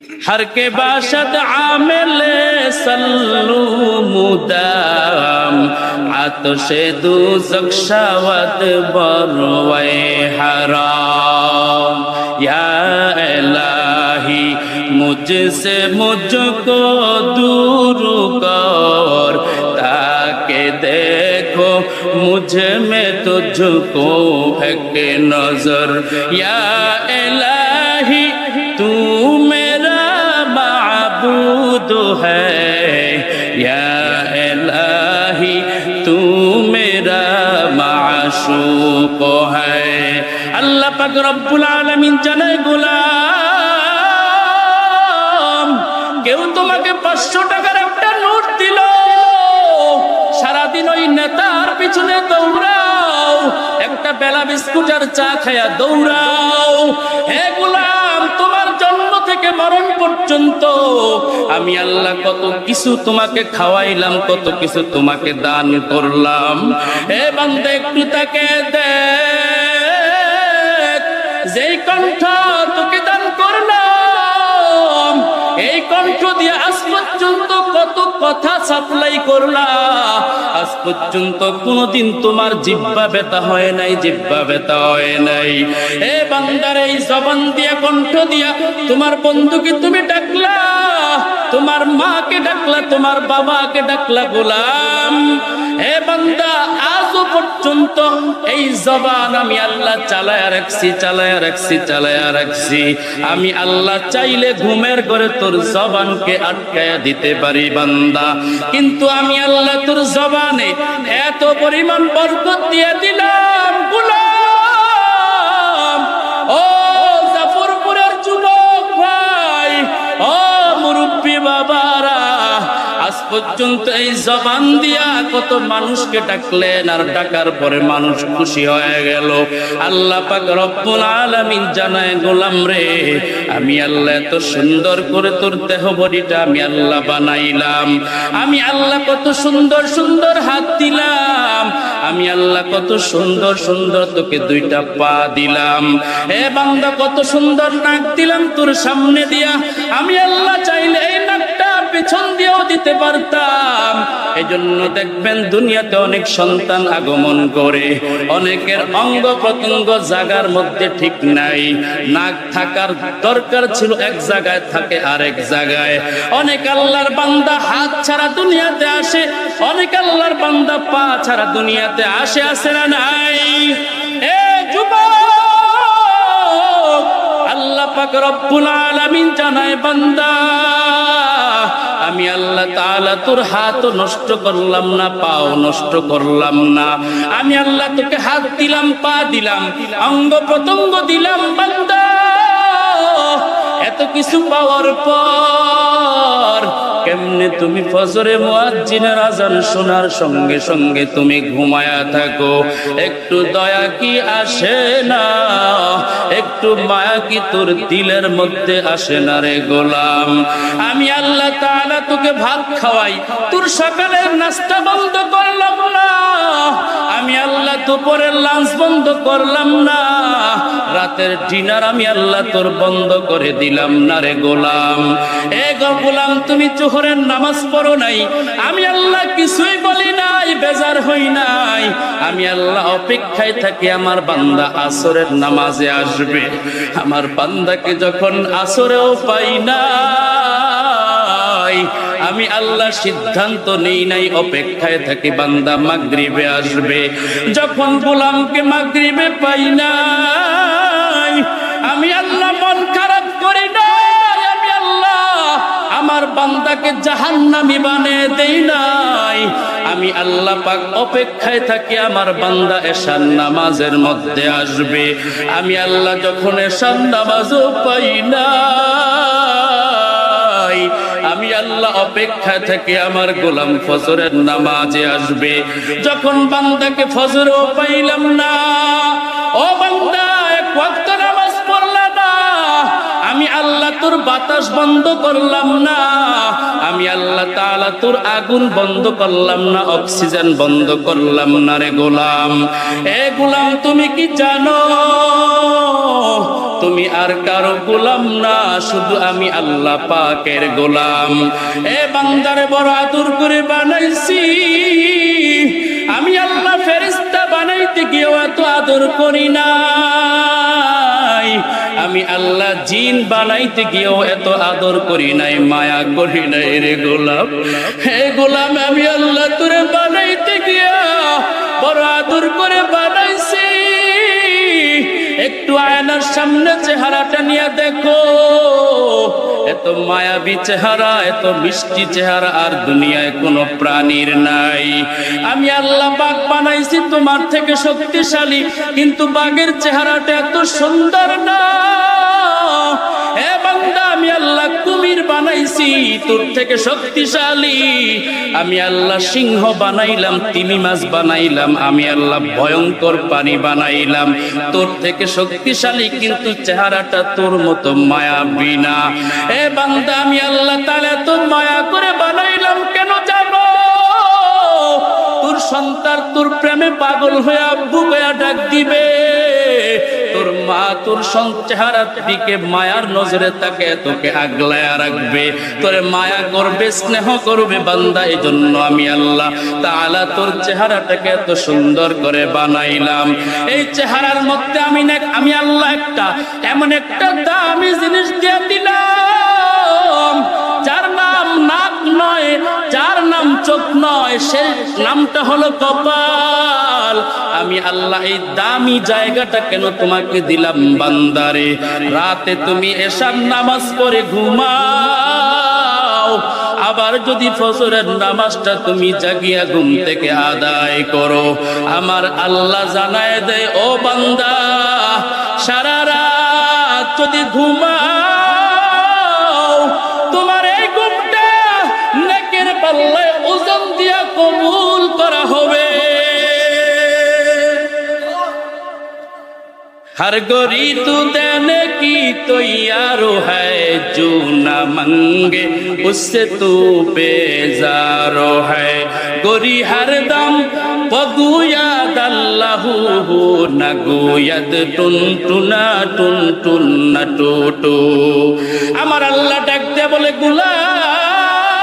हर के बाशद आमिले सल्लू मुदाम आतशे दूज़ख शवद बरवे हराम। या इलाही मुझसे मुझको दूर कर ताकि देखो मुझ में तुझको एक नजर। या इलाही तू मेरा माबूद है, या इलाही तू मेरा माशूक है। अल्लाह पाक रब्बुल आलामीन জানায় গোলাম কেউ তোমাকে 500 টাকার একটা নোট দিল, সারাদিন ওই নেতার পিছনে দৌড়াও, একটা বেলা বিস্কুট আর চা খায়া দৌড়াও। হে গোলাম, তোমার জন্ম থেকে মরণ পর্যন্ত আমি আল্লাহ কত কিছু তোমাকে খাওয়াইলাম, কত কিছু তোমাকে দান করলাম। হে বান্দা একটু তাকে দেখ, যেই কণ্ঠ তোকে দান করলাম, এই কণ্ঠ দিয়ে আজ পর্যন্ত কত কথা সাপ্লাই করলা, আজ পর্যন্ত কোনদিন তোমার জিহ্বা ব্যথা হয় নাই, জিহ্বা ব্যথা হয় নাই। এ বান্দার এই জবান দিয়া, কণ্ঠ দিয়া তোমার বন্ধুকে তুমি ডাকলা, তোমার মাকে ডাকলা, তোমার বাবাকে ডাকলা গোলাম। হে বান্দা, আজও পর্যন্ত এই জবান আমি আল্লাহ চালায়া রাখছি, চালায়া রাখছি, চালায়া রাখছি। আমি আল্লাহ চাইলে ঘুমের ঘরে তোর জবানকে আটকায়া দিতে পারি বান্দা, কিন্তু আমি আল্লাহ তোর জবানে এত পরিমাণ বরকত দিয়ে দিলাম গোলাম। ও জাফরপুরের যুবক ভাই, ও মুরব্বী বাবারা, আজ পর্যন্ত এই জবান দিয়া কত মানুষকে ডাকলেন, আর ডাকার পরে মানুষ খুশি হয়ে গেল। আল্লাহ পাক রব্বুল আলামিন জানায় গোলাম রে, আমি আল্লাহ এত সুন্দর করে তোর দেহ বডিটা আমি আল্লাহ বানাইলাম, আমি আল্লাহ কত সুন্দর সুন্দর হাত দিলাম, আমি আল্লাহ কত সুন্দর সুন্দর তোকে 2টা পা দিলাম। হে বান্দা, কত সুন্দর নাক দিলাম তোর সামনে দিয়া, আমি আল্লাহ চাইলে এই নাকটা পেছন দিয়েও দিতে পারতাম। এজন্য দেখবেন দুনিয়াতে অনেক সন্তান আগমন করে, অনেকের অঙ্গ প্রত্যঙ্গ জায়গার মধ্যে ঠিক নাই, নাক থাকার দরকার ছিল এক জায়গায়, থাকে আরেক জায়গায়। অনেক আল্লাহর বান্দা হাত ছাড়া দুনিয়াতে আসে, অনেক আল্লাহর বান্দা পা ছাড়া দুনিয়াতে আসে, আসে না নাই? এ যুবক, আল্লাহ পাক রব্বুল আলামিন জানায় বান্দা, আমি আল্লাহ তাআলা তোর হাত নষ্ট করলাম না, পাও নষ্ট করলাম না, আমি আল্লাহ তোকে হাত দিলাম, পা দিলাম, অঙ্গ প্রত্যঙ্গ দিলাম বান্দা। এত কিছু পাওয়ার পর কেমনে তুমি ফজরে মুয়াজ্জিনের আজান শোনার সঙ্গে সঙ্গে তুমি ঘুমায়া থাকো? একটু দয়া কি আসে না, একটু মায়া কি তোর দিলের মধ্যে আসে না রে গোলাম? আমি আল্লাহ তাআলা তোকে ভাত খাওয়াই, তোর সকালের নাস্তা বন্ধ করলাম না, আমি আল্লাহ দুপুরের লাঞ্চ বন্ধ করলাম না, রাতের ডিনার আমি আল্লাহ তোর বন্ধ করে দিলাম না রে গোলাম। এ গোলাম, তুমি জোহরের নামাজ পড়ো নাই, আমি আল্লাহ কিছুই বলি নাই, বেজার হই নাই, আমি আল্লাহ অপেক্ষায় থাকি আমার বান্দা আসরের নামাজে আসবে। আমার বান্দাকে যখন আসরেও পাই না, আমি আল্লাহ সিদ্ধান্ত নেই নাই, অপেক্ষায় থাকি বান্দা মাগরিবে আসবে। যখন গোলামকে মাগরিবে পাই নাই, আমি আল্লাহ মন খারাপ করি নাই, আমি আল্লাহ আমার বান্দাকে জাহান্নামী বানিয়ে দেই নাই, আমি আল্লাহ পাক অপেক্ষায় থাকি আমার বান্দা এশার নামাজের মধ্যে আসবে। আমি আল্লাহ যখন এশার নামাজও পাই না, আমি আল্লাহ অপেক্ষা থেকে আমার গোলাম ফজরের নামাজে আসবে। যখন বান্দাকে ফজরও পাইলাম না, ও বান্দা এক ওয়াক্ত নামাজ পড়লা না, আমি আল্লাহ তোর বাতাস বন্ধ করলাম না, আমি আল্লাহ তাআলা তোর আগুন বন্ধ করলাম না, অক্সিজেন বন্ধ করলাম না রে গোলাম। এ গোলাম, তুমি কি জানো তুমি আর কারো গোলাম না, শুধু আমি আল্লাহ পাকের গোলাম। এ বান্দারে বড় আদর করে বানাইছি আমি আল্লাহ। ফেরেশতা বানাইতে গিয়েও এত আদর করি নাই, আমি আল্লাহ জিন বানাইতে গিয়েও এত আদর করি নাই, মায়া করি নাই রে গোলাম। হে গোলাম, আমি আল্লাহ তোরে বানাইতে গিয়া বড় আদর করে বানাইছি। একটু আয়নার সামনে চেহারাটা নিয়ে দেখো, এত মায়াবী চেহারা, এত মিষ্টি চেহারা আর দুনিয়ায় কোনো প্রাণীর নাই। আমি আল্লাহ বাঘ বানাইছি তোমার থেকে শক্তিশালী, কিন্তু বাঘের চেহারাটা এত সুন্দর না। হে বান্দা, আমি আল্লাহ কুমির বানাইছি তোর থেকে শক্তিশালী। আমি আল্লাহ সিংহ বানাইলাম, তিমি মাছ বানাইলাম, আমি আল্লাহ ভয়ঙ্কর পানি বানাইলাম তোর থেকে শক্তিশালী, কিন্তু চেহারাটা তোর মতো মায়াবী না। এ বান্দা, আমি আল্লাহ তাআলা তো মায়া করে বানাইলাম কেন জানো? তোর সন্তান তোর প্রেমে পাগল হয়ে আব্বু কইয়া ডাক দিবে, তোর মা তোর চেহারার দিকে মায়ার নজরে তাকে তোকে আগলায়া রাখবে, তোরে মায়া করবে, স্নেহ করবে বান্দা। এই জন্য আমি আল্লাহ তাআলা তোর চেহারাটাকে এত সুন্দর করে বানাইলাম। এই চেহারার মধ্যে আমি আল্লাহ এমন একটা দামি জিনিস দিয়ে দিলাম, যার নাম নাক নয়, যার নাম চোখ নয়, সেই নামটা হলো কপাল। আমি আল্লাহ এই দামি জায়গাটা কেন তোমাকে দিলাম বান্দারে? রাতে তুমি এশার নামাজ পড়ে ঘুমাও, আবার যদি ফজরের নামাজটা তুমি জাগিয়া ঘুম থেকে আদায় করো, আমার আল্লাহ জানায় দেয়, ও বান্দা, সারা রাত যদি ঘুমাও, তোমার এই ঘুমটা নেকের পাল্লায় ওজন দিয়া কবুল করা হবে। हर गोरी तू देने की तो यारो है, जो न मंगे उससे तू बेजारो है। गोरी हर दम पगुयाद अल्लाहू न गुयद टुन टुना टुन टुन न टूटू। আমার আল্লাহ ডাক দিয়ে বলে, গোলাম,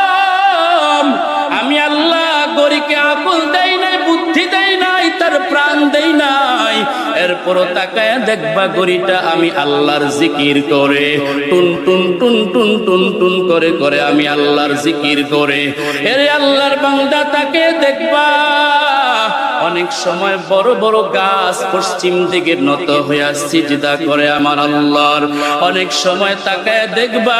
আমি আল্লাহ গরিকে আকল দেই নাই, বুদ্ধি দেই নাই, তার প্রাণ দেই নাই, এরপরও তাকায় দেখবা গরিটা আমি আল্লাহর জিকির করে, টুন টুন টুন টুন টুন টুন করে করে আমি আল্লাহর জিকির করে। এরে আল্লাহর বান্দা, তাকে দেখবা অনেক সময় বড় বড় গাছ পশ্চিম দিকে নত হইয়া সিজদা করে আমার আল্লাহর। অনেক সময় তাকায় দেখবা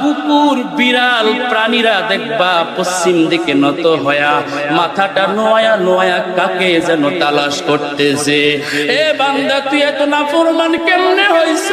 কুকুর, বিড়াল, প্রাণীরা দেখবা পশ্চিম দিকে নত হয়া মাথাটা নোয়া নোয়া কাকে যেন তালাশ করতেছে। এ বান্দা, তুই এত নাফরমান কেমনে হইছ?